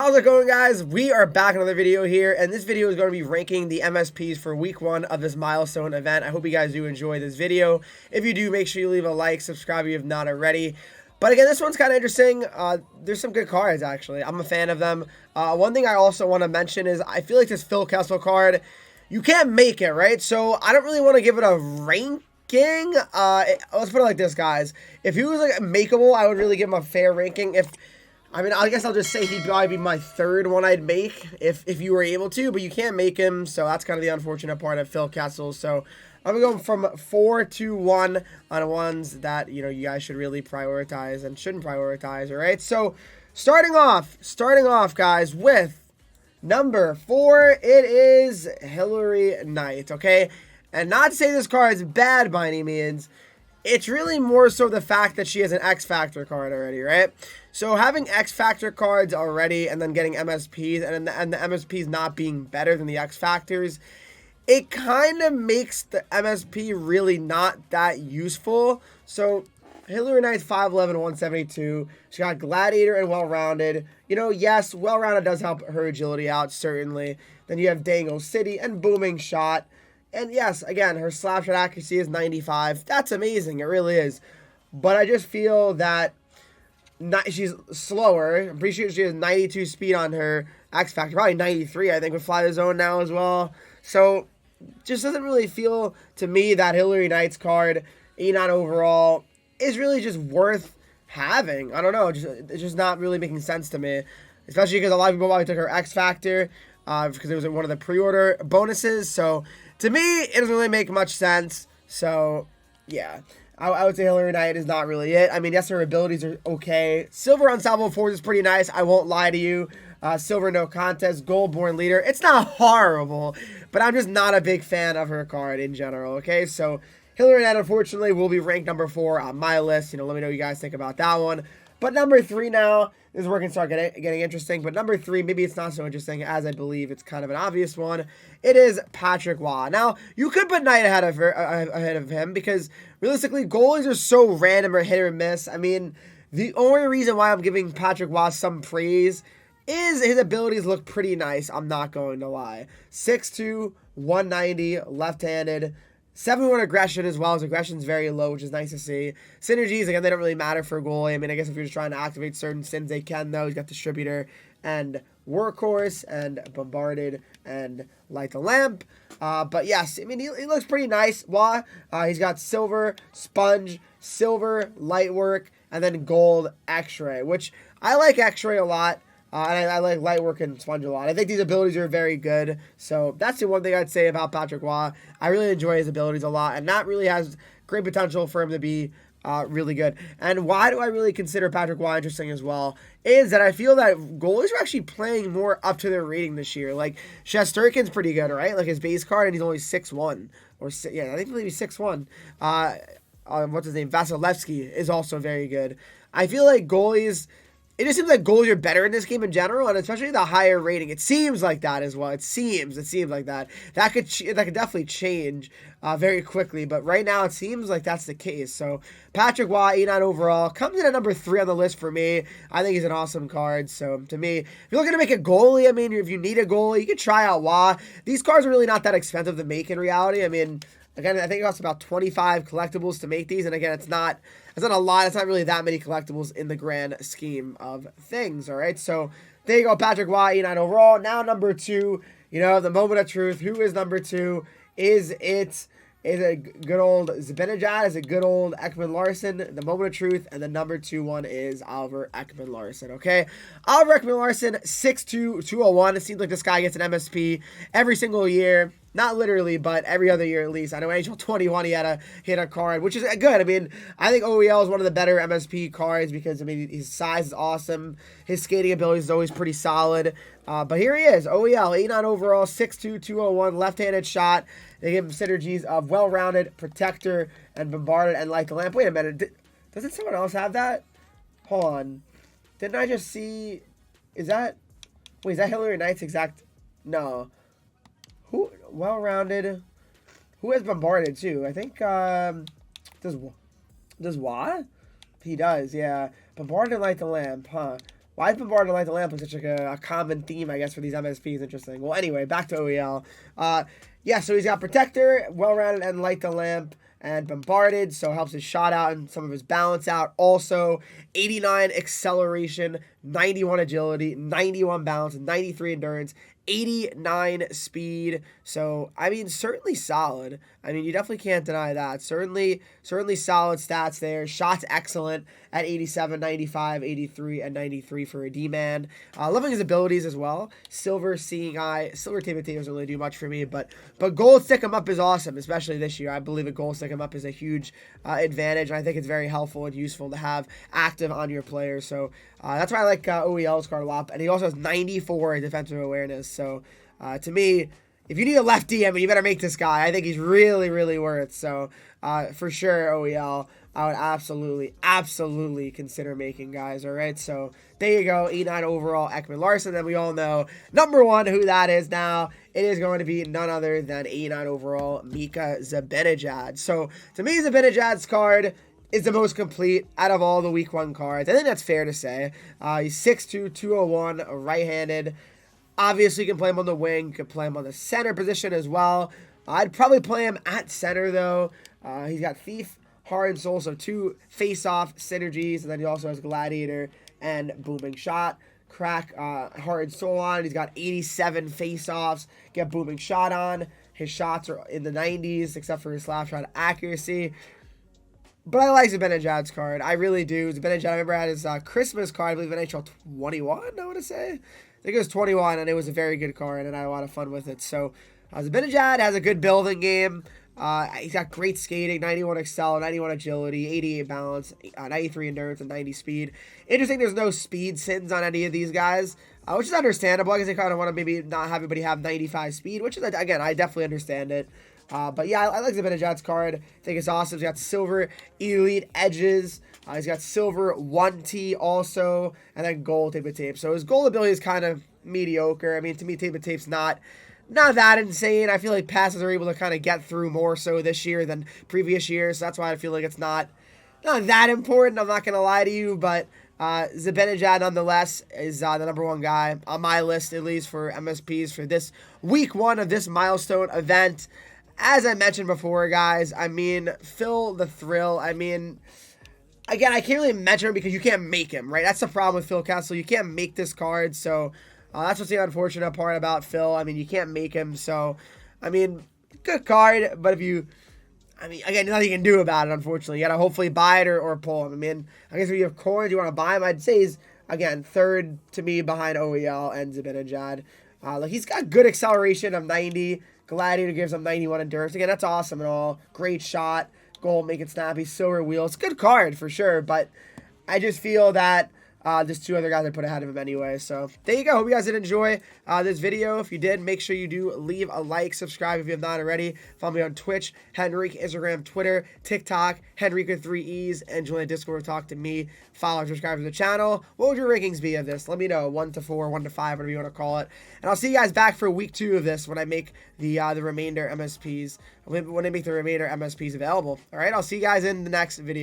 How's it going, guys? We are back in another video here, and this video is going to be ranking the MSPs for week 1 of this Milestone event. I hope you guys do enjoy this video. If you do, make sure you leave a like, subscribe if you have not already. But again, this one's kind of interesting. There's some good cards, actually. I'm a fan of them. One thing I also want to mention is I feel like this Phil Kessel card, you can't make it, right? So I don't really want to give it a ranking. Let's put it like this, guys. If he was like makeable, I would really give him a fair ranking. I guess I'll just say he'd probably be my third one I'd make if you were able to, but you can't make him, so that's kind of the unfortunate part of Phil Kessel. So I'm going from 4 to 1 on ones that, you guys should really prioritize and shouldn't prioritize, all right? So starting off, guys, with number 4, it is Hillary Knight, okay? And not to say this card is bad by any means, it's really more so the fact that she has an X Factor card already, right? So having X Factor cards already and then getting MSPs and the MSPs not being better than the X Factors, it kind of makes the MSP really not that useful. So Hillary Knight's 5'11", 172. She got Gladiator and Well-Rounded. Yes, Well-Rounded does help her agility out, certainly. Then you have Dango City and Booming Shot. And yes, again, her slap shot accuracy is 95. That's amazing. It really is. But I just feel that she's slower. I'm pretty sure she has 92 speed on her X Factor. Probably 93, I think, with Fly the Zone now as well. So, just doesn't really feel to me that Hillary Knight's card, 89 overall, is really just worth having. I don't know. It's just not really making sense to me. Especially because a lot of people probably took her X Factor because it was one of the pre-order bonuses. So, to me, it doesn't really make much sense. So, yeah. I would say Hillary Knight is not really it. I mean, yes, her abilities are okay. Silver Unstoppable Force is pretty nice. I won't lie to you. Silver No Contest, Gold Born Leader. It's not horrible, but I'm just not a big fan of her card in general, okay? So, Hillary Knight, unfortunately, will be ranked number 4 on my list. Let me know what you guys think about that one. But number 3 now, this is where it can start getting interesting. But number 3, maybe it's not so interesting, as I believe it's kind of an obvious one. It is Patrick Waugh. Now, you could put Knight ahead of him because, realistically, goalies are so random or hit or miss. I mean, the only reason why I'm giving Patrick Waugh some praise is his abilities look pretty nice. I'm not going to lie. 6'2", 190, left-handed. 7-1 aggression as well. His aggression's very low, which is nice to see. Synergies, again, they don't really matter for a goalie. I mean, I guess if you're just trying to activate certain sins, they can, though. He's got Distributor and Workhorse and Bombarded and Light the Lamp. But yes, I mean, he looks pretty nice. Waugh, he's got Silver, Sponge, Silver, Light Work, and then Gold X-Ray, which I like X-Ray a lot. And I like Light Work and Sponge a lot. I think these abilities are very good. So that's the one thing I'd say about Patrick Waugh. I really enjoy his abilities a lot. And that really has great potential for him to be really good. And why do I really consider Patrick Waugh interesting as well is that I feel that goalies are actually playing more up to their rating this year. Like, Shesterkin's pretty good, right? Like, his base card, and he's only 6'1". I think he's 6'1". What's his name? Vasilevsky is also very good. I feel like goalies... It just seems like goalies are better in this game in general, and especially the higher rating. It seems like that as well. It seems like that. That could definitely change very quickly, but right now it seems like that's the case. So Patrick Waugh, 89 overall, comes in at number 3 on the list for me. I think he's an awesome card. So to me, if you're looking to make a goalie, I mean, if you need a goalie, you can try out Waugh. These cards are really not that expensive to make in reality. I mean, again, I think it costs about 25 collectibles to make these, and again, it's not a lot. It's not really that many collectibles in the grand scheme of things, all right? So there you go, Patrick Waugh, 89 overall. Now number 2, the moment of truth. Who is number 2? Is it good old Zibanejad? Is it good old Ekman Larson? The moment of truth, and the number 2 one is Oliver Ekman Larson, okay? Oliver Ekman Larson, 6'2", 201. It seems like this guy gets an MSP every single year. Not literally, but every other year at least. I know NHL 21 he had a card, which is good. I mean, I think OEL is one of the better MSP cards because, I mean, his size is awesome. His skating ability is always pretty solid. But here he is, OEL, 89 overall, 6'2", 201, left-handed shot. They give him synergies of Well-Rounded, Protector, and Bombarded, and Light the Lamp. Wait a minute, doesn't someone else have that? Hold on. Didn't I just see, is that Hillary Knight's exact, no. Who, Well-Rounded, who has Bombarded too? I think, does Waugh? He does, yeah. Bombarded, Light the Lamp, huh? Why is Bombarded and Light the Lamp such like a common theme, I guess, for these MSPs? Interesting. Well, anyway, back to OEL. Yeah, so he's got Protector, Well-Rounded, and Light the Lamp, and Bombarded, so it helps his shot out and some of his balance out. Also, 89 acceleration, 91 agility, 91 balance, 93 endurance, 89 speed. So, I mean, certainly solid. I mean, you definitely can't deny that. Certainly solid stats there. Shots excellent at 87, 95, 83, and 93 for a D-man. Loving his abilities as well. Silver, Seeing Eye. Silver Tape doesn't really do much for me, but Gold Stick 'em Up is awesome, especially this year. I believe a Gold Stick 'em Up is a huge advantage, and I think it's very helpful and useful to have active on your players. So that's why I like OEL's card a lot. And he also has 94 defensive awareness. So to me, if you need a lefty, I mean, you better make this guy. I think he's really, really worth. So for sure, OEL, I would absolutely consider making, guys. All right, so there you go. 89 overall, Ekman Larson. Then we all know number one who that is now. It is going to be none other than 89 overall, Mika Zibanejad. So to me, Zibanejad's card is the most complete out of all the Week 1 cards. I think that's fair to say. He's 6'2", 201, right-handed. Obviously, you can play him on the wing. You can play him on the center position as well. I'd probably play him at center, though. He's got Thief, Heart and Soul, so 2 face-off synergies. And then he also has Gladiator and Booming Shot. Crack Heart and Soul on. He's got 87 face-offs. Get Booming Shot on. His shots are in the 90s, except for his slap shot accuracy. But I like Zibanejad's card. I really do. Zibanejad, I remember I had his Christmas card, I believe, in NHL 21, I want to say. I think it was 21, and it was a very good card, and I had a lot of fun with it. So, Zibanejad has a good building game. He's got great skating, 91 excel, 91 agility, 88 balance, 93 endurance, and 90 speed. Interesting, there's no speed sins on any of these guys, which is understandable. I guess they kind of want to maybe not have everybody have 95 speed, which is, again, I definitely understand it. But yeah, I like Zibanejad's card. I think it's awesome. He's got silver elite edges. He's got silver 1T also, and then gold tape. So his gold ability is kind of mediocre. I mean, to me, tape's not that insane. I feel like passes are able to kind of get through more so this year than previous years. So that's why I feel like it's not that important. I'm not going to lie to you, but Zibanejad nonetheless is the number one guy on my list, at least for MSPs for this Week 1 of this Milestone event. As I mentioned before, guys, I mean, Phil the Thrill, I mean, again, I can't really mention him because you can't make him, right? That's the problem with Phil Kessel. You can't make this card, so that's what's the unfortunate part about Phil. I mean, you can't make him, so, I mean, good card, but if you, I mean, again, nothing you can do about it, unfortunately. You got to hopefully buy it or pull him. I mean, I guess if you have coins, you want to buy him, I'd say he's, again, third to me behind OEL and Zibanejad. Like, he's got good acceleration of 90. Gladiator gives him 91 endurance. Again, that's awesome and all. Great shot. Goal, make it snappy. Silver wheels. Good card for sure, but I just feel that there's 2 other guys I put ahead of him anyway. So there you go. Hope you guys did enjoy this video. If you did, make sure you do leave a like, subscribe if you have not already. Follow me on Twitch, Henreek, Instagram, Twitter, TikTok, Henreek with 3 E's, and join the Discord to talk to me. Follow and subscribe to the channel. What would your rankings be of this? Let me know. 1 to 4, 1 to 5, whatever you want to call it. And I'll see you guys back for Week 2 of this when I make the remainder MSPs. When I make the remainder MSPs available. All right, I'll see you guys in the next video.